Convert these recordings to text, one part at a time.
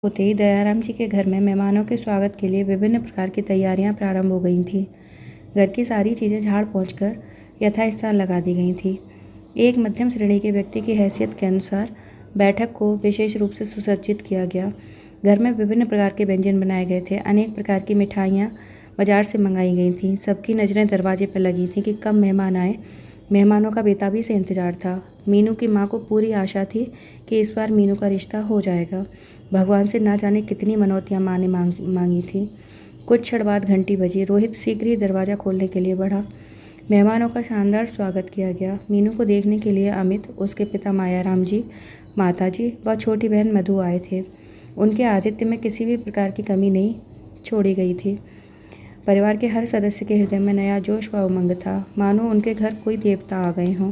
होते ही दयाराम जी के घर में मेहमानों के स्वागत के लिए विभिन्न प्रकार की तैयारियां प्रारंभ हो गई थीं। घर की सारी चीज़ें झाड़ पोंछकर यथास्थान लगा दी गई थीं। एक मध्यम श्रेणी के व्यक्ति की हैसियत के अनुसार बैठक को विशेष रूप से सुसज्जित किया गया। घर में विभिन्न प्रकार के व्यंजन बनाए गए थे। अनेक प्रकार की मिठाइयाँ बाजार से मंगाई गई थीं। सबकी नज़रें दरवाजे पर लगी थीं कि कब मेहमान आए। मेहमानों का बेताबी से इंतजार था। मीनू की माँ को पूरी आशा थी कि इस बार मीनू का रिश्ता हो जाएगा। भगवान से ना जाने कितनी मनौतियाँ माँ ने मांगी थी। कुछ क्षण बाद घंटी बजी। रोहित शीघ्र ही दरवाज़ा खोलने के लिए बढ़ा। मेहमानों का शानदार स्वागत किया गया। मीनू को देखने के लिए अमित, उसके पिता मायाराम जी, माताजी व छोटी बहन मधु आए थे। उनके आतिथ्य में किसी भी प्रकार की कमी नहीं छोड़ी गई थी। परिवार के हर सदस्य के हृदय में नया जोश व उमंग था, मानो उनके घर कोई देवता आ गए हों।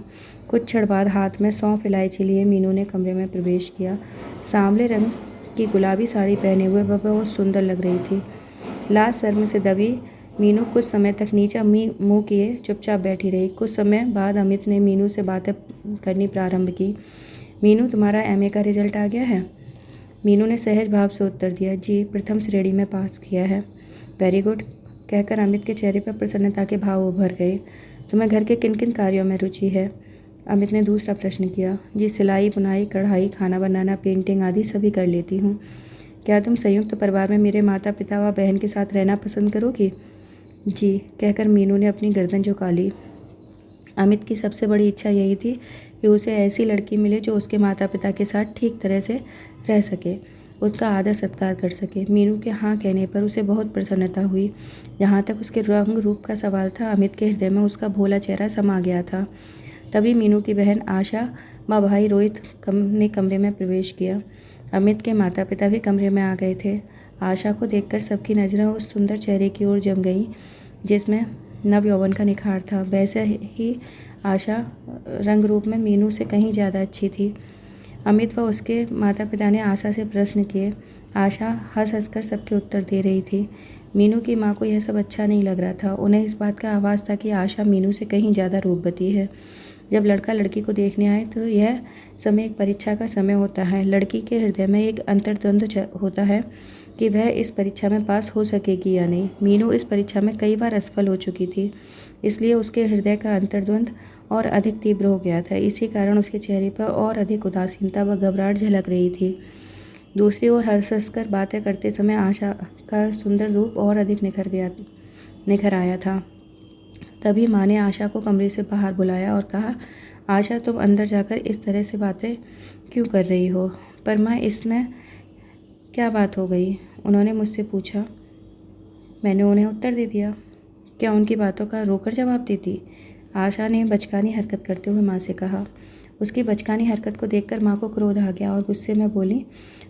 कुछ क्षण बाद हाथ में सौंफ इलायची लिए मीनू ने कमरे में प्रवेश किया। सांवले रंग की गुलाबी साड़ी पहने हुए वह बहुत सुंदर लग रही थी। लाज शर्म से दबी मीनू कुछ समय तक नीचा मुंह किए चुपचाप बैठी रही। कुछ समय बाद अमित ने मीनू से बातें करनी प्रारंभ की। मीनू, तुम्हारा एमए का रिजल्ट आ गया है? मीनू ने सहज भाव से उत्तर दिया, जी, प्रथम श्रेणी में पास किया है। वेरी गुड, कहकर अमित के चेहरे पर प्रसन्नता के भाव उभर गए। तुम्हें घर के किन किन कार्यों में रुचि है? अमित ने दूसरा प्रश्न किया। जी, सिलाई, बुनाई, कढ़ाई, खाना बनाना, पेंटिंग आदि सभी कर लेती हूँ। क्या तुम संयुक्त परिवार में मेरे माता पिता व बहन के साथ रहना पसंद करोगी? जी, कहकर मीनू ने अपनी गर्दन झुका ली। अमित की सबसे बड़ी इच्छा यही थी कि उसे ऐसी लड़की मिले जो उसके माता पिता के साथ ठीक तरह से रह सके, उसका आदर सत्कार कर सके। मीनू के हाँ कहने पर उसे बहुत प्रसन्नता हुई। जहाँ तक उसके रंग रूप का सवाल था, अमित के हृदय में उसका भोला चेहरा समा गया था। तभी मीनू की बहन आशा व भाई रोहित ने कमरे में प्रवेश किया। अमित के माता पिता भी कमरे में आ गए थे। आशा को देखकर सबकी नज़रें उस सुंदर चेहरे की ओर जम गईं जिसमें नव यौवन का निखार था। वैसे ही आशा रंग रूप में मीनू से कहीं ज़्यादा अच्छी थी। अमित व उसके माता पिता ने आशा से प्रश्न किए। आशा हंस हंसकर सबके उत्तर दे रही थी। मीनू की माँ को यह सब अच्छा नहीं लग रहा था। उन्हें इस बात का आभास था कि आशा मीनू से कहीं ज़्यादा रूपवती है। जब लड़का लड़की को देखने आए तो यह समय एक परीक्षा का समय होता है। लड़की के हृदय में एक अंतर्द्वंद होता है कि वह इस परीक्षा में पास हो सकेगी या नहीं। मीनू इस परीक्षा में कई बार असफल हो चुकी थी, इसलिए उसके हृदय का अंतर्द्वंद और अधिक तीव्र हो गया था। इसी कारण उसके चेहरे पर और अधिक उदासीनता व घबराहट झलक रही थी। दूसरी ओर हंस हंसकर बातें करते समय आशा का सुंदर रूप और अधिक निखर आया था। तभी माँ ने आशा को कमरे से बाहर बुलाया और कहा, आशा, तुम अंदर जाकर इस तरह से बातें क्यों कर रही हो? पर माँ, इसमें क्या बात हो गई? उन्होंने मुझसे पूछा। मैंने उन्हें उत्तर दे दिया। क्या उनकी बातों का रोकर जवाब देती? आशा ने बचकानी हरकत करते हुए माँ से कहा। उसकी बचकानी हरकत को देखकर माँ को क्रोध आ गया और गुस्से में बोली,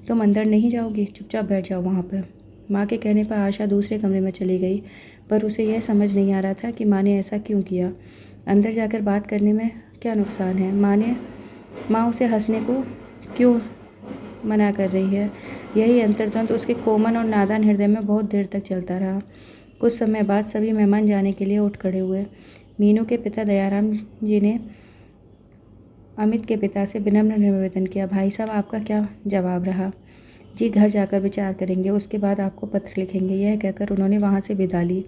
तुम अंदर नहीं जाओगी, चुपचाप बैठ जाओ वहाँ पर। माँ के कहने पर आशा दूसरे कमरे में चली गई, पर उसे यह समझ नहीं आ रहा था कि माँ ने ऐसा क्यों किया। अंदर जाकर बात करने में क्या नुकसान है? माँ उसे हंसने को क्यों मना कर रही है? यही अंतर्द्वंद उसके कोमल और नादान हृदय में बहुत देर तक चलता रहा। कुछ समय बाद सभी मेहमान जाने के लिए उठ खड़े हुए। मीनू के पिता दयाराम जी ने अमित के पिता से विनम्र निवेदन किया, भाई साहब, आपका क्या जवाब रहा? जी, घर जाकर विचार करेंगे, उसके बाद आपको पत्र लिखेंगे। यह कहकर उन्होंने वहाँ से विदा ली।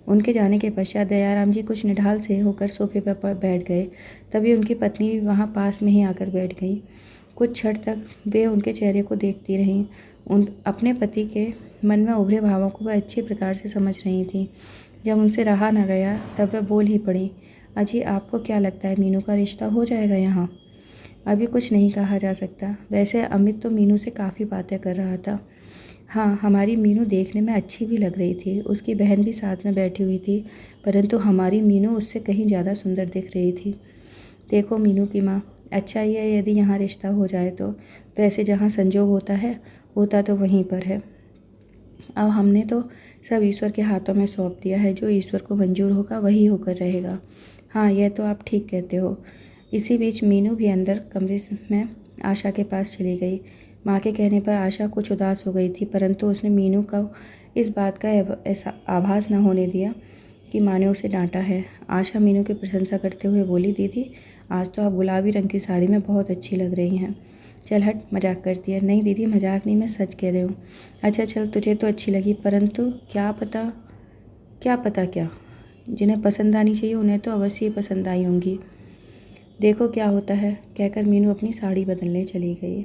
उनके जाने के पश्चात दयाराम जी कुछ निढाल से होकर सोफे पर बैठ गए। तभी उनकी पत्नी भी वहाँ पास में ही आकर बैठ गई। कुछ क्षण तक वे उनके चेहरे को देखती रहीं। अपने पति के मन में उभरे भावों को वह अच्छी प्रकार से समझ रही थी। जब उनसे रहा न गया तब वह बोल ही पड़ी, अजी, आपको क्या लगता है मीनू का रिश्ता हो जाएगा यहाँ? अभी कुछ नहीं कहा जा सकता। वैसे अमित तो मीनू से काफ़ी बातें कर रहा था। हाँ, हमारी मीनू देखने में अच्छी भी लग रही थी। उसकी बहन भी साथ में बैठी हुई थी, परंतु हमारी मीनू उससे कहीं ज़्यादा सुंदर दिख रही थी। देखो मीनू की माँ, अच्छा ही है यदि यहाँ रिश्ता हो जाए तो। वैसे जहाँ संजोग होता तो वहीं पर है। अब हमने तो सब ईश्वर के हाथों में सौंप दिया है। जो ईश्वर को मंजूर होगा वही होकर रहेगा। हाँ, यह तो आप ठीक कहते हो। इसी बीच मीनू भी अंदर कमरे में आशा के पास चली गई। माँ के कहने पर आशा कुछ उदास हो गई थी, परंतु उसने मीनू को इस बात का ऐसा आभास न होने दिया कि माँ ने उसे डांटा है। आशा मीनू की प्रशंसा करते हुए बोली, दीदी, आज तो आप गुलाबी रंग की साड़ी में बहुत अच्छी लग रही हैं। चल हट, मजाक करती है। नहीं दीदी, मजाक नहीं, मैं सच कह रही हूँ। अच्छा चल, तुझे तो अच्छी लगी, परंतु क्या पता क्या? जिन्हें पसंद आनी चाहिए उन्हें तो अवश्य ही पसंद आई होंगी। देखो क्या होता है, कहकर मीनू अपनी साड़ी बदलने चली गई।